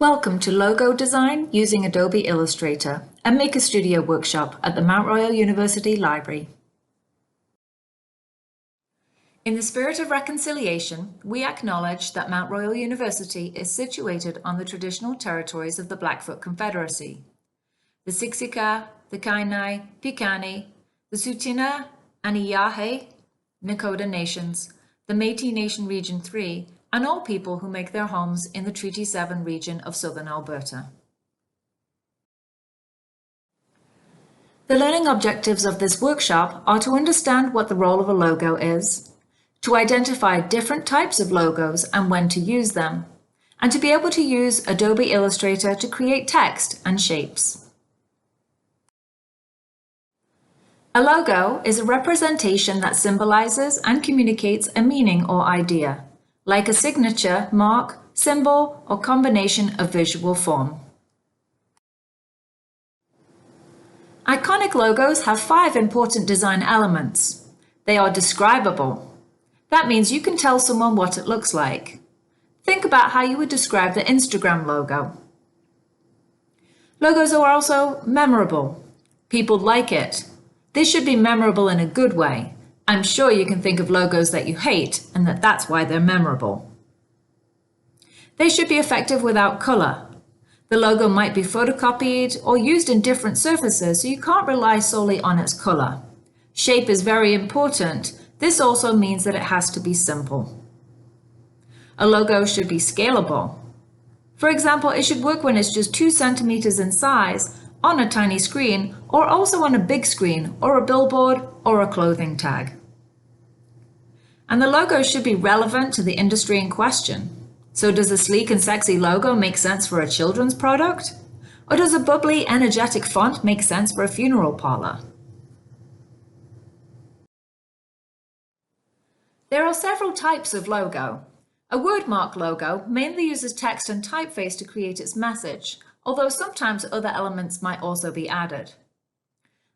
Welcome to Logo Design using Adobe Illustrator, a Maker Studio workshop at the Mount Royal University Library. In the spirit of reconciliation, we acknowledge that Mount Royal University is situated on the traditional territories of the Blackfoot Confederacy. The Siksika, the Kainai, Piikani, the Tsuut'ina, Aniyahe, Nakota Nations, the Métis Nation Region 3, and all people who make their homes in the Treaty 7 region of southern Alberta. The learning objectives of this workshop are to understand what the role of a logo is, to identify different types of logos and when to use them, and to be able to use Adobe Illustrator to create text and shapes. A logo is a representation that symbolizes and communicates a meaning or idea, like a signature, mark, symbol, or combination of visual form. Iconic logos have 5 important design elements. They are describable. That means you can tell someone what it looks like. Think about how you would describe the Instagram logo. Logos are also memorable. People like it. This should be memorable in a good way. I'm sure you can think of logos that you hate and that's why they're memorable. They should be effective without color. The logo might be photocopied or used in different surfaces, so you can't rely solely on its color. Shape is very important. This also means that it has to be simple. A logo should be scalable. For example, it should work when it's just 2 centimeters in size, on a tiny screen, or also on a big screen, or a billboard, or a clothing tag. And the logo should be relevant to the industry in question. So does a sleek and sexy logo make sense for a children's product? Or does a bubbly, energetic font make sense for a funeral parlor? There are several types of logo. A Wordmark logo mainly uses text and typeface to create its message, although sometimes other elements might also be added.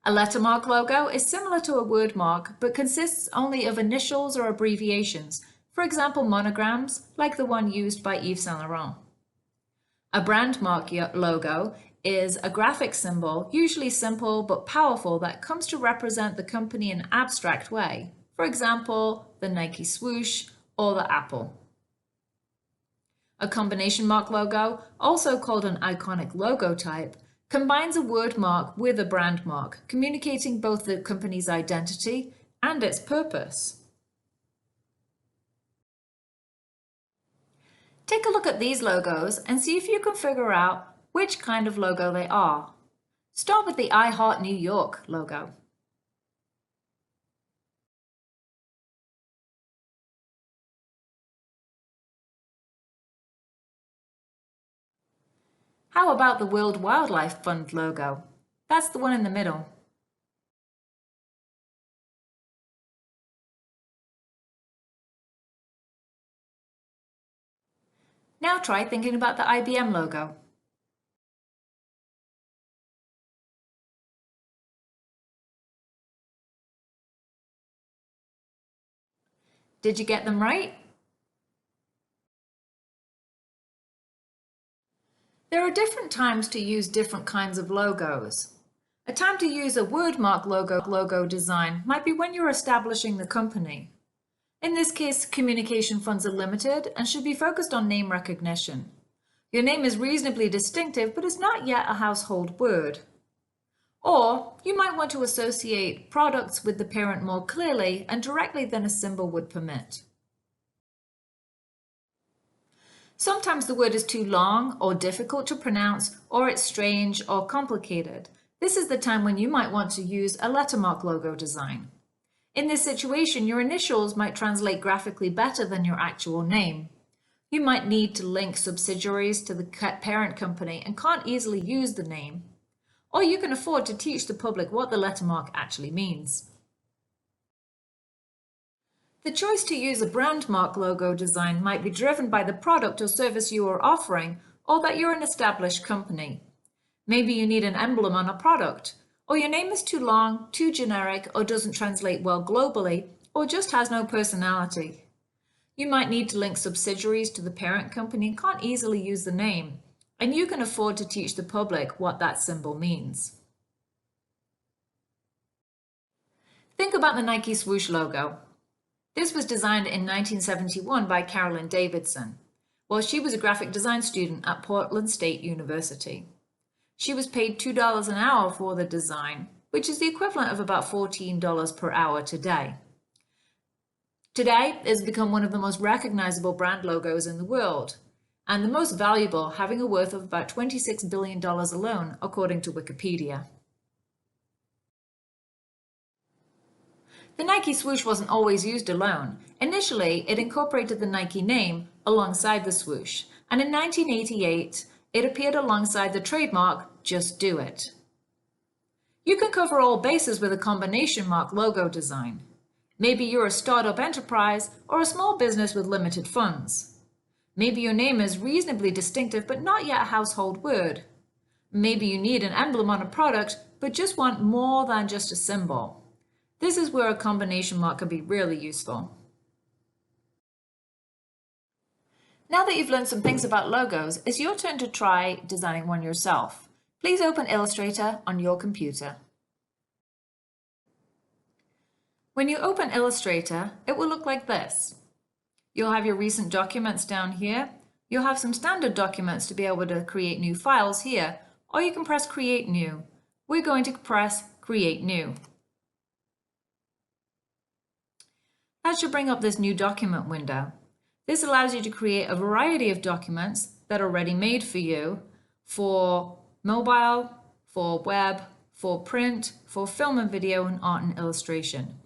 A Lettermark logo is similar to a Wordmark, but consists only of initials or abbreviations, for example monograms, like the one used by Yves Saint Laurent. A Brandmark logo is a graphic symbol, usually simple but powerful, that comes to represent the company in an abstract way, for example, the Nike swoosh or the apple. A combination mark logo, also called an iconic logo type, combines a word mark with a brand mark, communicating both the company's identity and its purpose. Take a look at these logos and see if you can figure out which kind of logo they are. Start with the I Heart New York logo. How about the World Wildlife Fund logo? That's the one in the middle. Now try thinking about the IBM logo. Did you get them right? There are different times to use different kinds of logos. A time to use a Wordmark logo design might be when you're establishing the company. In this case, communication funds are limited and should be focused on name recognition. Your name is reasonably distinctive, but is not yet a household word. Or you might want to associate products with the parent more clearly and directly than a symbol would permit. Sometimes the word is too long or difficult to pronounce, or it's strange or complicated. This is the time when you might want to use a Lettermark logo design. In this situation, your initials might translate graphically better than your actual name. You might need to link subsidiaries to the parent company and can't easily use the name. Or you can afford to teach the public what the lettermark actually means. The choice to use a Brandmark logo design might be driven by the product or service you are offering, or that you're an established company. Maybe you need an emblem on a product, or your name is too long, too generic, or doesn't translate well globally, or just has no personality. You might need to link subsidiaries to the parent company and can't easily use the name. and you can afford to teach the public what that symbol means. Think about the Nike swoosh logo. This was designed in 1971 by Carolyn Davidson, while she was a graphic design student at Portland State University. She was paid $2 an hour for the design, which is the equivalent of about $14 per hour today. Today, it's become one of the most recognizable brand logos in the world, and the most valuable, having a worth of about $26 billion alone, according to Wikipedia. The Nike swoosh wasn't always used alone. Initially, it incorporated the Nike name alongside the swoosh, and in 1988, it appeared alongside the trademark, Just Do It. You can cover all bases with a combination mark logo design. Maybe you're a startup enterprise or a small business with limited funds. Maybe your name is reasonably distinctive but not yet a household word. Maybe you need an emblem on a product but just want more than just a symbol. This is where a combination mark can be really useful. Now that you've learned some things about logos, it's your turn to try designing one yourself. Please open Illustrator on your computer. When you open Illustrator, it will look like this. You'll have your recent documents down here. You'll have some standard documents to be able to create new files here, or you can press Create New. We're going to press Create New. That should bring up this new document window. This allows you to create a variety of documents that are ready-made for you for mobile, for web, for print, for film and video, and art and illustration.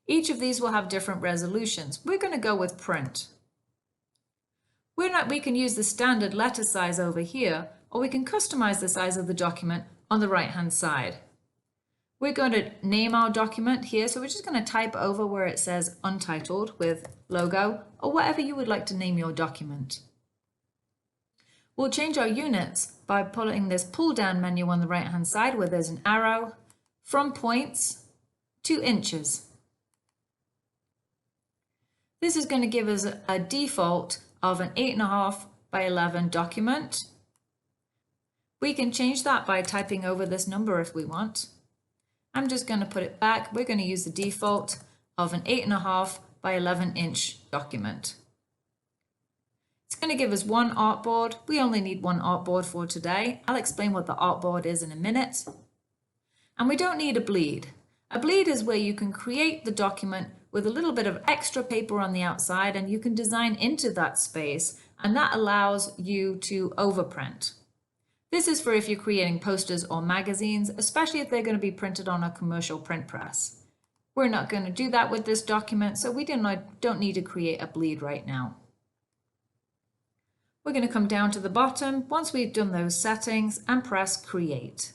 Each of these will have different resolutions. We're going to go with print. We can use the standard letter size over here, or we can customize the size of the document on the right-hand side. We're going to name our document here, so we're just going to type over where it says Untitled with logo, or whatever you would like to name your document. We'll change our units by pulling this pull-down menu on the right-hand side where there's an arrow from points to inches. This is going to give us a default of an 8.5 by 11 document. We can change that by typing over this number if we want. I'm just going to put it back. We're going to use the default of an 8.5 by 11 inch document. It's going to give us one artboard. We only need one artboard for today. I'll explain what the artboard is in a minute. And we don't need a bleed. A bleed is where you can create the document with a little bit of extra paper on the outside and you can design into that space, and that allows you to overprint. This is for if you're creating posters or magazines, especially if they're going to be printed on a commercial print press. We're not going to do that with this document, so we don't need to create a bleed right now. We're going to come down to the bottom once we've done those settings and press Create.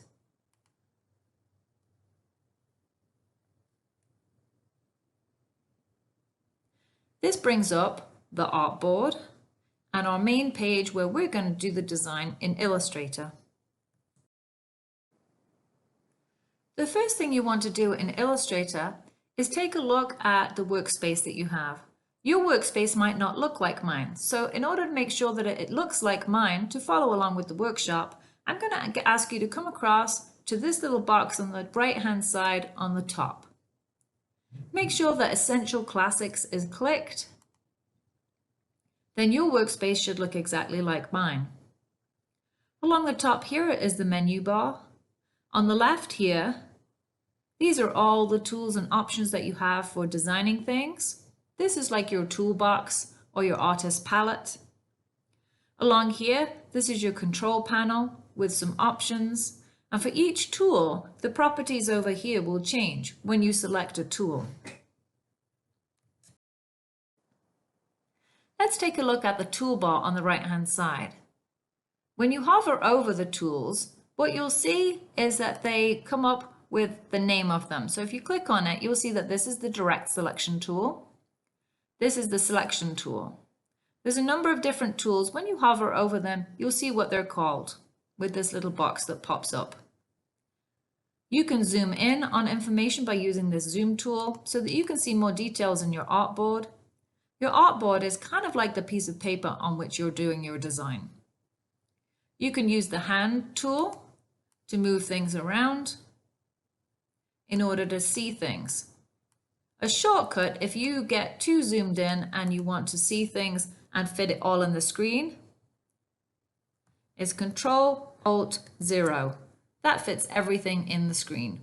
This brings up the artboard and our main page where we're going to do the design in Illustrator. The first thing you want to do in Illustrator is take a look at the workspace that you have. Your workspace might not look like mine, so in order to make sure that it looks like mine, to follow along with the workshop, I'm going to ask you to come across to this little box on the right-hand side on the top. Make sure that Essential Classics is clicked. Then your workspace should look exactly like mine. Along the top here is the menu bar. On the left here, these are all the tools and options that you have for designing things. This is like your toolbox or your artist palette. Along here, this is your control panel with some options. And for each tool, the properties over here will change when you select a tool. Let's take a look at the toolbar on the right-hand side. When you hover over the tools, what you'll see is that they come up with the name of them. So if you click on it, you'll see that this is the Direct Selection tool. This is the Selection tool. There's a number of different tools. When you hover over them, you'll see what they're called with this little box that pops up. You can zoom in on information by using this zoom tool so that you can see more details in your artboard. Your artboard is kind of like the piece of paper on which you're doing your design. You can use the hand tool to move things around in order to see things. A shortcut, if you get too zoomed in and you want to see things and fit it all in the screen, is Control-Alt-0. That fits everything in the screen.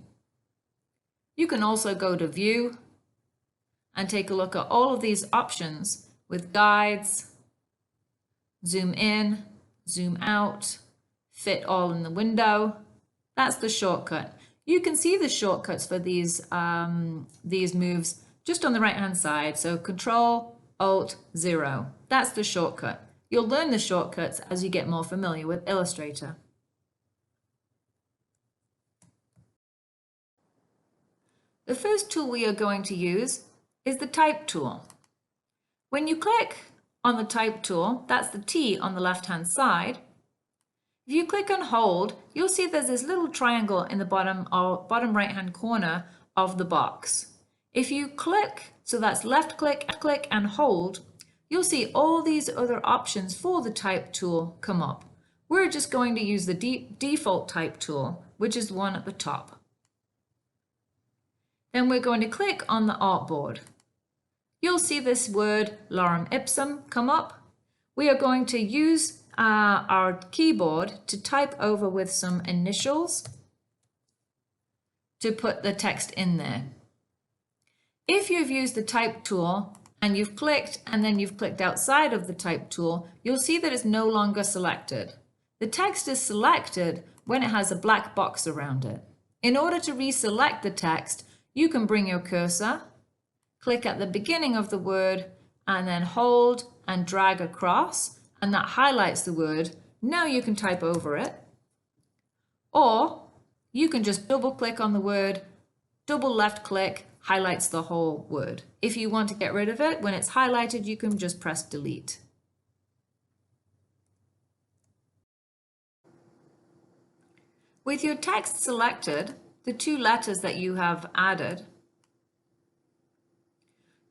You can also go to View and take a look at all of these options with guides, zoom in, zoom out, fit all in the window. That's the shortcut. You can see the shortcuts for these moves just on the right hand side. So Control-Alt-0. That's the shortcut. You'll learn the shortcuts as you get more familiar with Illustrator. The first tool we are going to use is the Type tool. When you click on the Type tool, that's the T on the left-hand side. If you click and hold, you'll see there's this little triangle in the bottom right-hand corner of the box. If you click, so that's left click and hold, you'll see all these other options for the Type tool come up. We're just going to use the default Type tool, which is the one at the top. Then we're going to click on the artboard. You'll see this word lorem ipsum come up. We are going to use our keyboard to type over with some initials to put the text in there. If you've used the Type tool and you've clicked and then you've clicked outside of the Type tool, you'll see that it's no longer selected. The text is selected when it has a black box around it. In order to reselect the text, you can bring your cursor, click at the beginning of the word, and then hold and drag across, and that highlights the word. Now you can type over it. Or you can just double click on the word, double left click, highlights the whole word. If you want to get rid of it, when it's highlighted, you can just press delete. With your text selected, the two letters that you have added,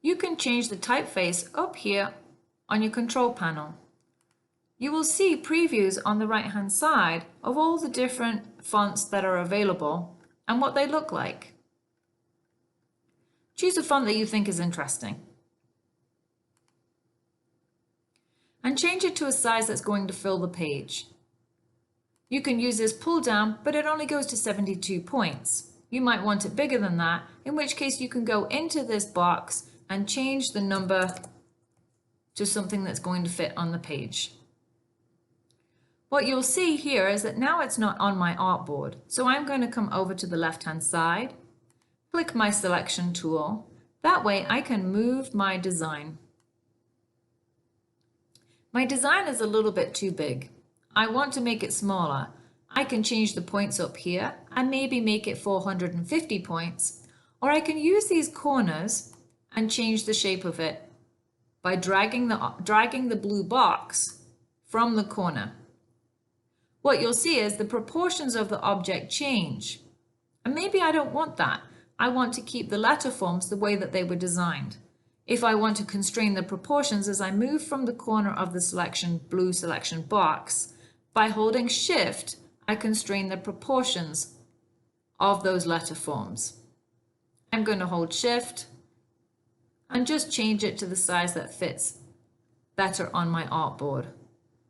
you can change the typeface up here on your control panel. You will see previews on the right-hand side of all the different fonts that are available and what they look like. Choose a font that you think is interesting and change it to a size that's going to fill the page. You can use this pull down, but it only goes to 72 points. You might want it bigger than that, in which case you can go into this box and change the number to something that's going to fit on the page. What you'll see here is that now it's not on my artboard. So I'm going to come over to the left-hand side, click my selection tool. That way I can move my design. My design is a little bit too big. I want to make it smaller. I can change the points up here and maybe make it 450 points, or I can use these corners and change the shape of it by dragging the blue box from the corner. What you'll see is the proportions of the object change. And maybe I don't want that. I want to keep the letter forms the way that they were designed. If I want to constrain the proportions as I move from the corner of the blue selection box, by holding Shift, I constrain the proportions of those letter forms. I'm going to hold Shift and just change it to the size that fits better on my artboard.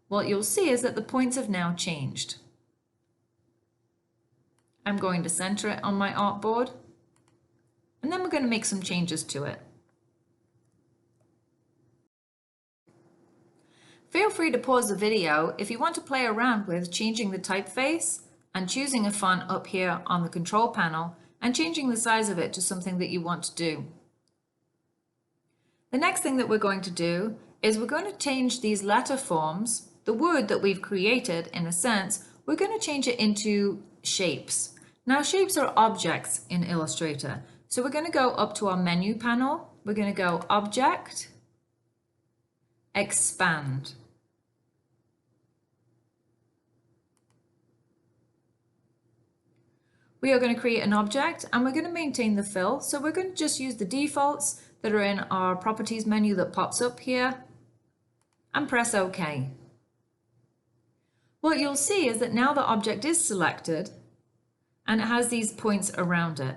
What you'll see is that the points have now changed. I'm going to center it on my artboard, and then we're going to make some changes to it. Feel free to pause the video if you want to play around with changing the typeface and choosing a font up here on the control panel and changing the size of it to something that you want to do. The next thing that we're going to do is we're going to change these letter forms, the word that we've created in a sense, we're going to change it into shapes. Now shapes are objects in Illustrator. So we're going to go up to our menu panel. We're going to go Object, Expand. We are going to create an object and we're going to maintain the fill. So we're going to just use the defaults that are in our properties menu that pops up here and press OK. What you'll see is that now the object is selected and it has these points around it.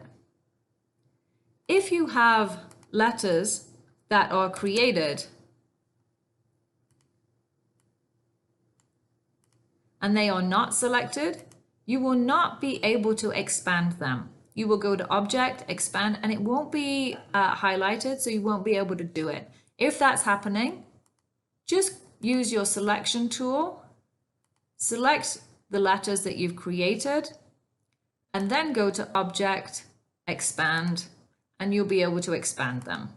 If you have letters that are created and they are not selected, you will not be able to expand them. You will go to Object, Expand, and it won't be highlighted, so you won't be able to do it. If that's happening, just use your selection tool, select the letters that you've created, and then go to Object, Expand, and you'll be able to expand them.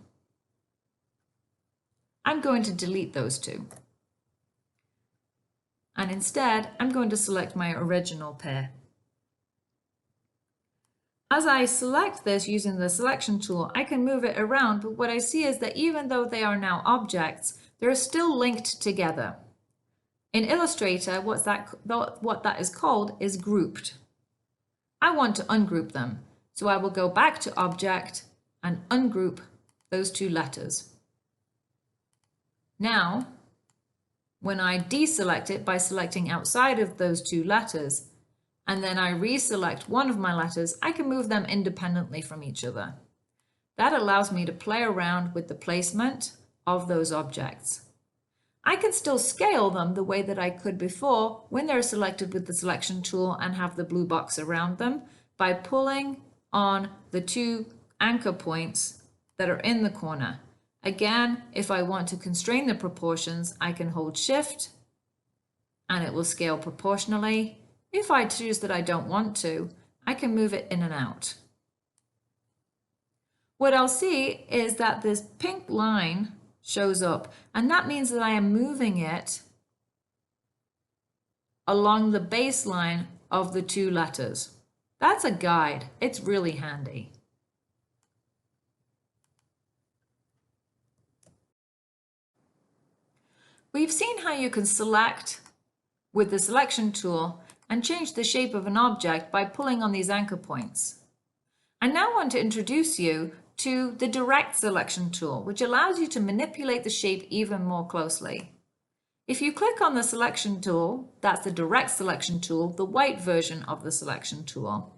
I'm going to delete those two. And instead, I'm going to select my original pair. As I select this using the selection tool, I can move it around, but what I see is that even though they are now objects, they're still linked together. In Illustrator, what that is called is grouped. I want to ungroup them, so I will go back to Object and ungroup those two letters. Now, when I deselect it by selecting outside of those two letters, and then I reselect one of my letters, I can move them independently from each other. That allows me to play around with the placement of those objects. I can still scale them the way that I could before when they're selected with the selection tool and have the blue box around them by pulling on the two anchor points that are in the corner. Again, if I want to constrain the proportions, I can hold Shift and it will scale proportionally. If I choose that I don't want to, I can move it in and out. What I'll see is that this pink line shows up, and that means that I am moving it along the baseline of the two letters. That's a guide. It's really handy. We've seen how you can select with the selection tool and change the shape of an object by pulling on these anchor points. I now want to introduce you to the direct selection tool, which allows you to manipulate the shape even more closely. If you click on the selection tool, that's the direct selection tool, the white version of the selection tool,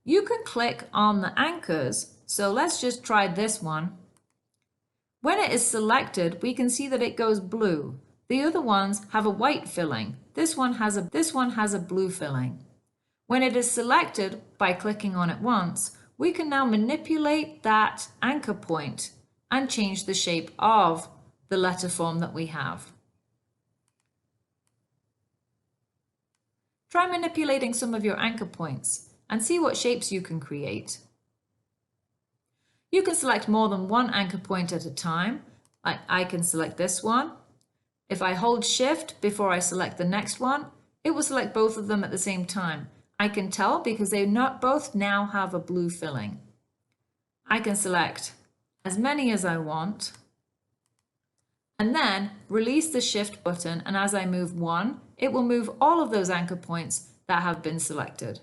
you can click on the anchors. So let's just try this one. When it is selected, we can see that it goes blue. The other ones have a white filling. This one has a blue filling. When it is selected by clicking on it once, we can now manipulate that anchor point and change the shape of the letter form that we have. Try manipulating some of your anchor points and see what shapes you can create. You can select more than one anchor point at a time. I can select this one. If I hold Shift before I select the next one, it will select both of them at the same time. I can tell because they not both now have a blue filling. I can select as many as I want and then release the Shift button, and as I move one, it will move all of those anchor points that have been selected.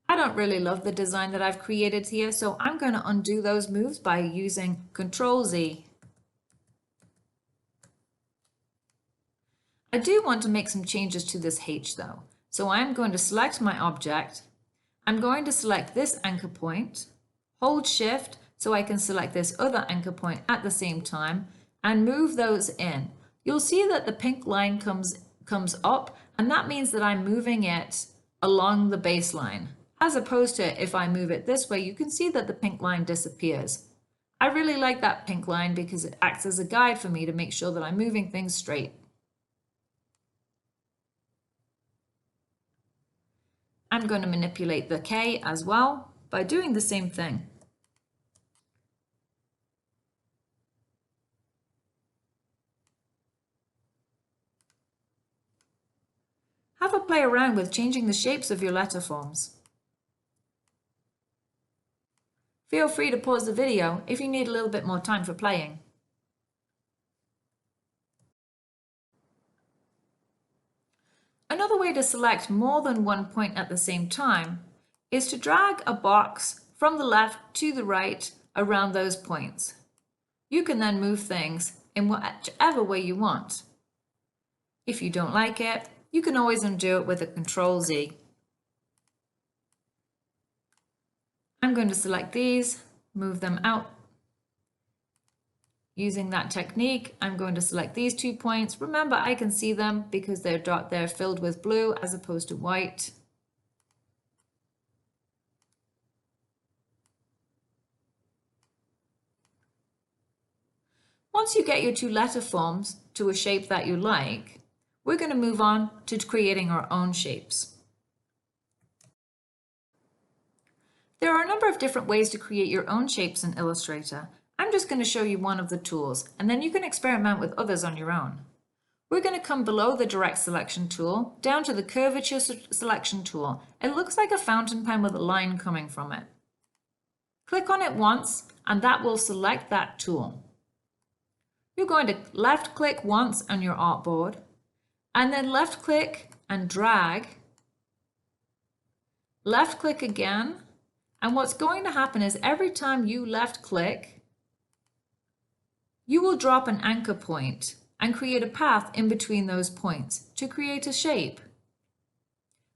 I don't really love the design that I've created here, so I'm going to undo those moves by using Control-Z. I do want to make some changes to this H though. So I'm going to select my object. I'm going to select this anchor point, hold Shift so I can select this other anchor point at the same time and move those in. You'll see that the pink line comes up, and that means that I'm moving it along the baseline. As opposed to if I move it this way, you can see that the pink line disappears. I really like that pink line because it acts as a guide for me to make sure that I'm moving things straight. I'm going to manipulate the K as well by doing the same thing. Have a play around with changing the shapes of your letter forms. Feel free to pause the video if you need a little bit more time for playing. Another way to select more than one point at the same time is to drag a box from the left to the right around those points. You can then move things in whichever way you want. If you don't like it, you can always undo it with a Control Z. I'm going to select these, move them out. Using that technique, I'm going to select these 2 points. Remember, I can see them because they're filled with blue as opposed to white. Once you get your 2 letter forms to a shape that you like, we're going to move on to creating our own shapes. There are a number of different ways to create your own shapes in Illustrator. I'm just going to show you one of the tools, and then you can experiment with others on your own. We're going to come below the Direct Selection tool, down to the Curvature Selection tool. It looks like a fountain pen with a line coming from it. Click on it once, and that will select that tool. You're going to left click once on your artboard, and then left click and drag, left click again, and what's going to happen is every time you left click, you will drop an anchor point and create a path in between those points to create a shape.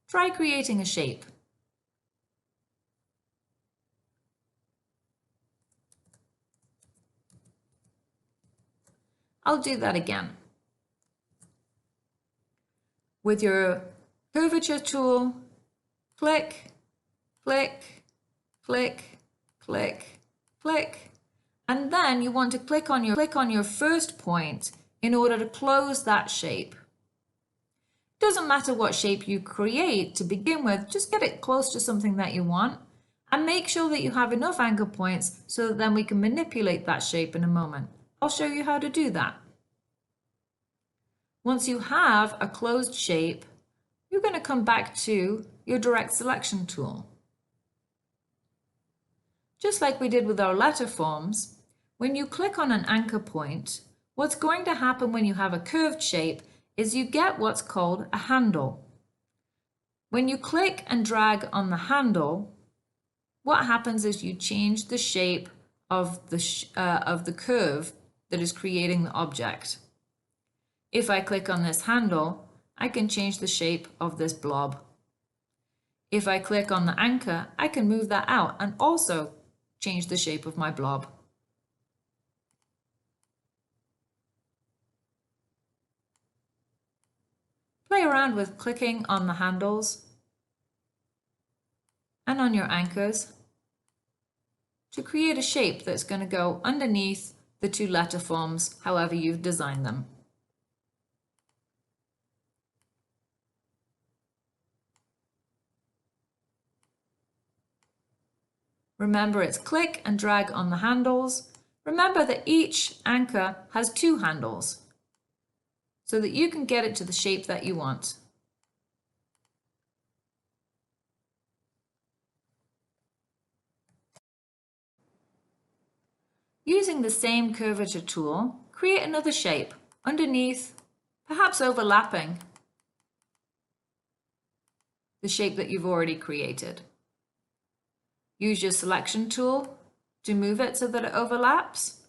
Try creating a shape. I'll do that again. With your curvature tool, click, click, click, click, click, and then you want to click on your first point in order to close that shape. It doesn't matter what shape you create to begin with, just get it close to something that you want and make sure that you have enough anchor points so that then we can manipulate that shape in a moment. I'll show you how to do that. Once you have a closed shape, you're going to come back to your Direct Selection tool. Just like we did with our letter forms, when you click on an anchor point, what's going to happen when you have a curved shape is you get what's called a handle. When you click and drag on the handle, what happens is you change the shape of the curve that is creating the object. If I click on this handle, I can change the shape of this blob. If I click on the anchor, I can move that out and also change the shape of my blob. Play around with clicking on the handles and on your anchors to create a shape that's going to go underneath the 2 letter forms, however you've designed them. Remember, it's click and drag on the handles. Remember that each anchor has 2 handles so that you can get it to the shape that you want. Using the same curvature tool, create another shape underneath, perhaps overlapping the shape that you've already created. Use your selection tool to move it so that it overlaps.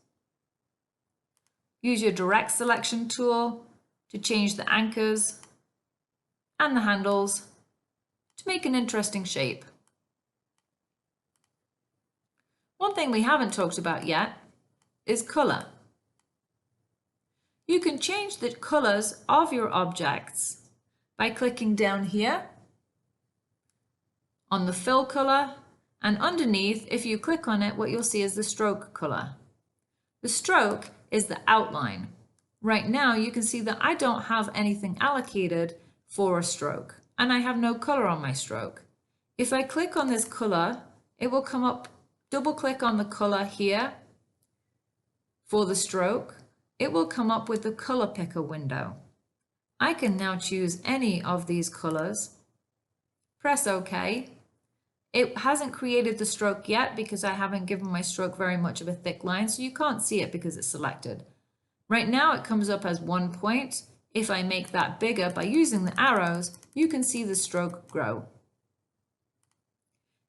Use your direct selection tool to change the anchors and the handles to make an interesting shape. One thing we haven't talked about yet is color. You can change the colors of your objects by clicking down here on the fill color, and underneath, if you click on it, what you'll see is the stroke color. The stroke is the outline. Right now you can see that I don't have anything allocated for a stroke and I have no color on my stroke. If I click on this color, it will come up, double click on the color here for the stroke. It will come up with the color picker window. I can now choose any of these colors, press OK. It hasn't created the stroke yet because I haven't given my stroke very much of a thick line, so you can't see it because it's selected. Right now it comes up as 1 point. If I make that bigger by using the arrows, you can see the stroke grow.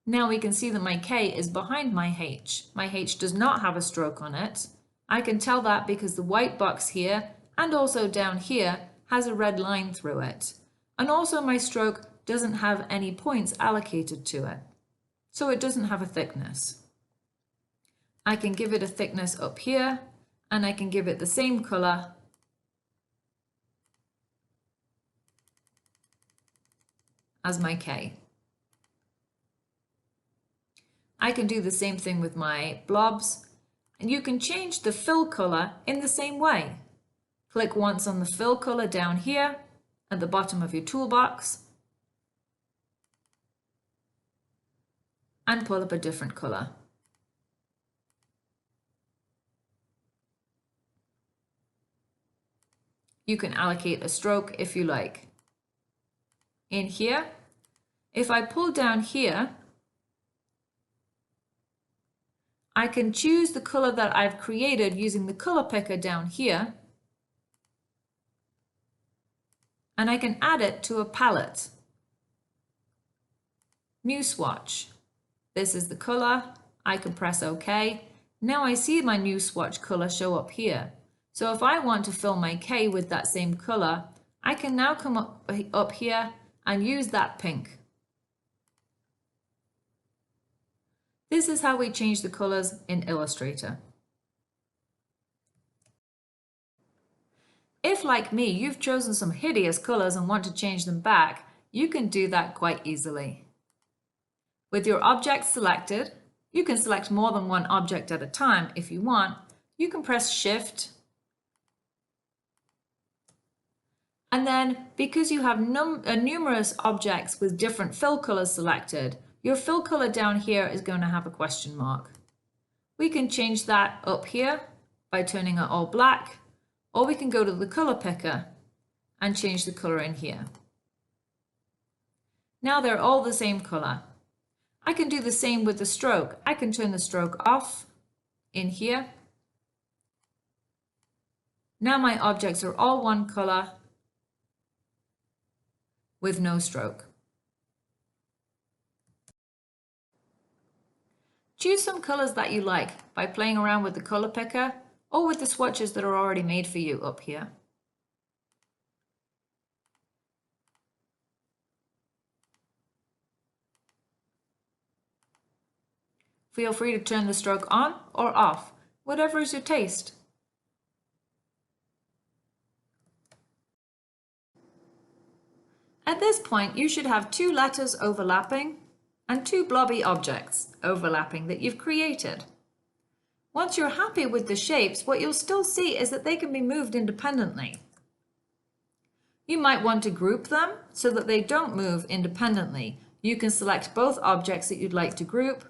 Now we can see that my K is behind my H. My H does not have a stroke on it. I can tell that because the white box here and also down here has a red line through it. And also my stroke doesn't have any points allocated to it. So it doesn't have a thickness. I can give it a thickness up here, and I can give it the same color as my K. I can do the same thing with my blobs, and you can change the fill color in the same way. Click once on the fill color down here at the bottom of your toolbox and pull up a different color. You can allocate a stroke if you like. In here, if I pull down here, I can choose the color that I've created using the color picker down here, and I can add it to a palette. New swatch. This is the color. I can press OK. Now I see my new swatch color show up here. So if I want to fill my K with that same color, I can now come up here and use that pink. This is how we change the colors in Illustrator. If, like me, you've chosen some hideous colors and want to change them back, you can do that quite easily. With your objects selected, you can select more than one object at a time if you want. You can press Shift, and then because you have numerous objects with different fill colors selected, your fill color down here is going to have a question mark. We can change that up here by turning it all black, or we can go to the color picker and change the color in here. Now they're all the same color. I can do the same with the stroke. I can turn the stroke off in here. Now my objects are all one color with no stroke. Choose some colors that you like by playing around with the color picker or with the swatches that are already made for you up here. Feel free to turn the stroke on or off, whatever is your taste. At this point, you should have two letters overlapping and two blobby objects overlapping that you've created. Once you're happy with the shapes, what you'll still see is that they can be moved independently. You might want to group them so that they don't move independently. You can select both objects that you'd like to group,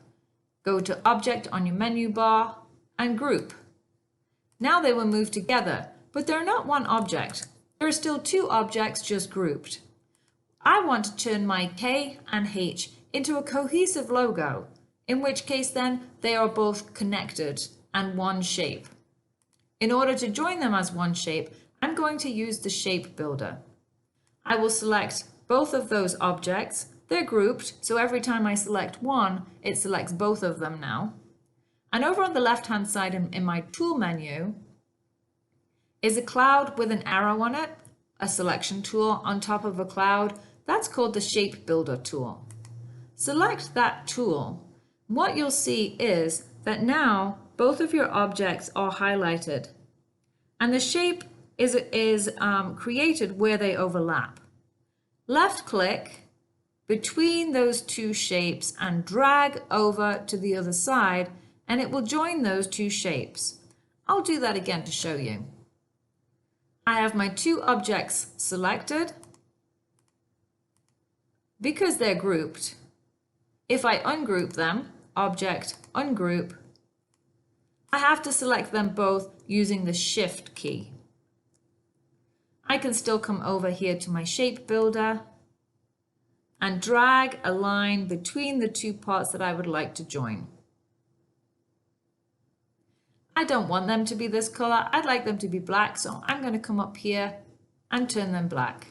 go to Object on your menu bar, and Group. Now they will move together, but they're not one object. There are still two objects just grouped. I want to turn my K and H into a cohesive logo, in which case then they are both connected and one shape. In order to join them as one shape, I'm going to use the Shape Builder. I will select both of those objects. They're grouped, so every time I select one, it selects both of them now. And over on the left-hand side in my tool menu is a cloud with an arrow on it, a selection tool on top of a cloud. That's called the Shape Builder tool. Select that tool. What you'll see is that now both of your objects are highlighted and the shape is created where they overlap. Left click between those two shapes and drag over to the other side, and it will join those two shapes. I'll do that again to show you. I have my two objects selected. Because they're grouped, if I ungroup them, Object, Ungroup, I have to select them both using the Shift key. I can still come over here to my Shape Builder and drag a line between the two parts that I would like to join. I don't want them to be this color. I'd like them to be black, so I'm going to come up here and turn them black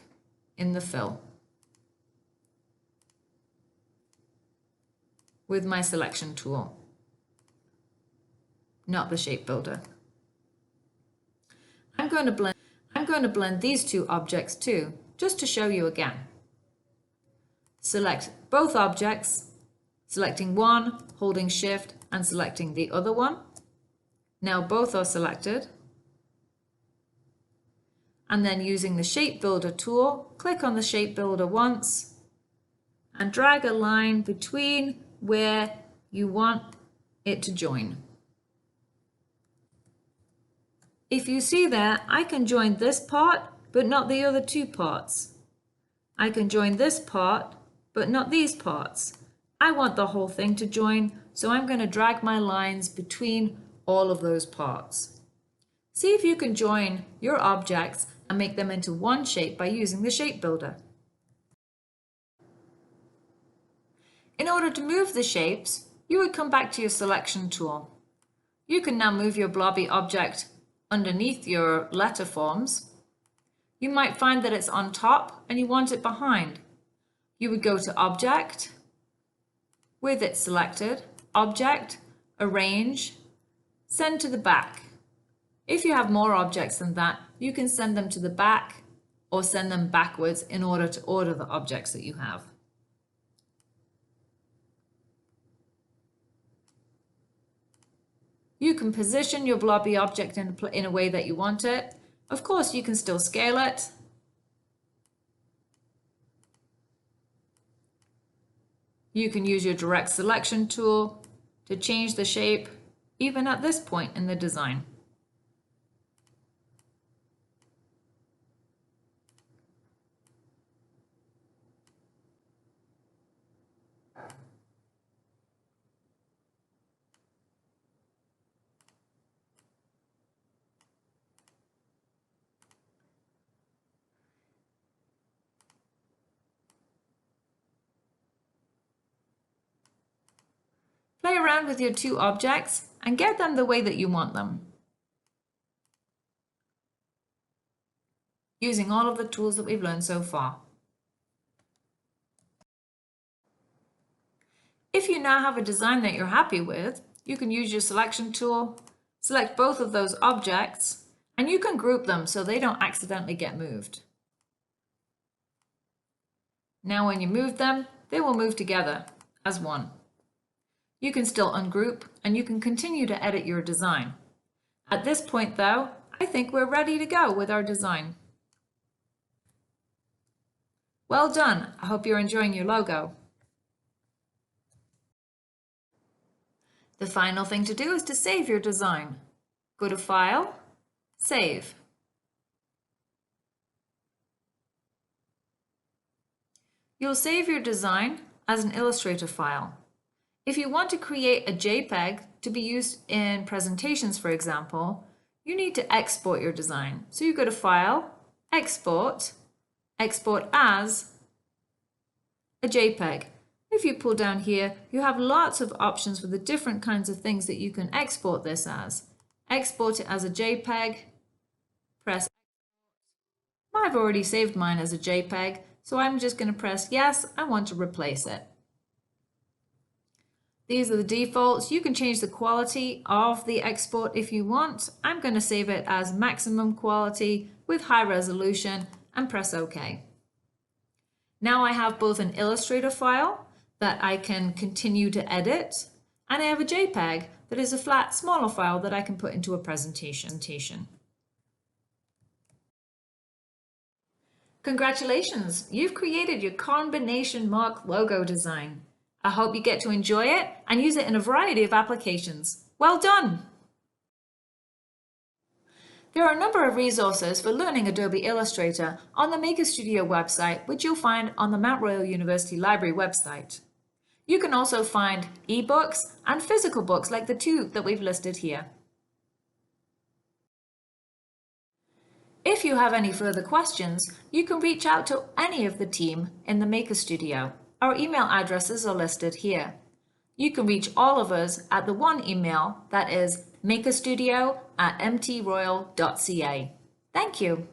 in the fill with my selection tool, not the Shape Builder. I'm going going to blend these two objects too, just to show you again. Select both objects, selecting one, holding Shift, and selecting the other one. Now both are selected. And then using the Shape Builder tool, click on the Shape Builder once and drag a line between where you want it to join. If you see there, I can join this part, but not the other two parts. I can join this part, but not these parts. I want the whole thing to join, so I'm going to drag my lines between all of those parts. See if you can join your objects and make them into one shape by using the Shape Builder. In order to move the shapes, you would come back to your selection tool. You can now move your blobby object underneath your letter forms. You might find that it's on top and you want it behind. You would go to Object, with it selected, Object, Arrange, Send to the back. If you have more objects than that, you can send them to the back or send them backwards in order to order the objects that you have. You can position your blobby object in a way that you want it. Of course, you can still scale it. You can use your direct selection tool to change the shape, even at this point in the design. Play around with your two objects and get them the way that you want them, using all of the tools that we've learned so far. If you now have a design that you're happy with, you can use your selection tool, select both of those objects, and you can group them so they don't accidentally get moved. Now when you move them, they will move together as one. You can still ungroup and you can continue to edit your design. At this point though, I think we're ready to go with our design. Well done! I hope you're enjoying your logo. The final thing to do is to save your design. Go to File, Save. You'll save your design as an Illustrator file. If you want to create a JPEG to be used in presentations, for example, you need to export your design. So you go to File, Export, Export as a JPEG. If you pull down here, you have lots of options for the different kinds of things that you can export this as. Export it as a JPEG, press. I've already saved mine as a JPEG, so I'm just going to press yes, I want to replace it. These are the defaults. You can change the quality of the export if you want. I'm going to save it as maximum quality with high resolution and press OK. Now I have both an Illustrator file that I can continue to edit, and I have a JPEG that is a flat, smaller file that I can put into a presentation. Congratulations! You've created your combination mark logo design. I hope you get to enjoy it and use it in a variety of applications. Well done! There are a number of resources for learning Adobe Illustrator on the Maker Studio website, which you'll find on the Mount Royal University Library website. You can also find ebooks and physical books like the two that we've listed here. If you have any further questions, you can reach out to any of the team in the Maker Studio. Our email addresses are listed here. You can reach all of us at the one email that is makerstudio@mtroyal.ca. Thank you.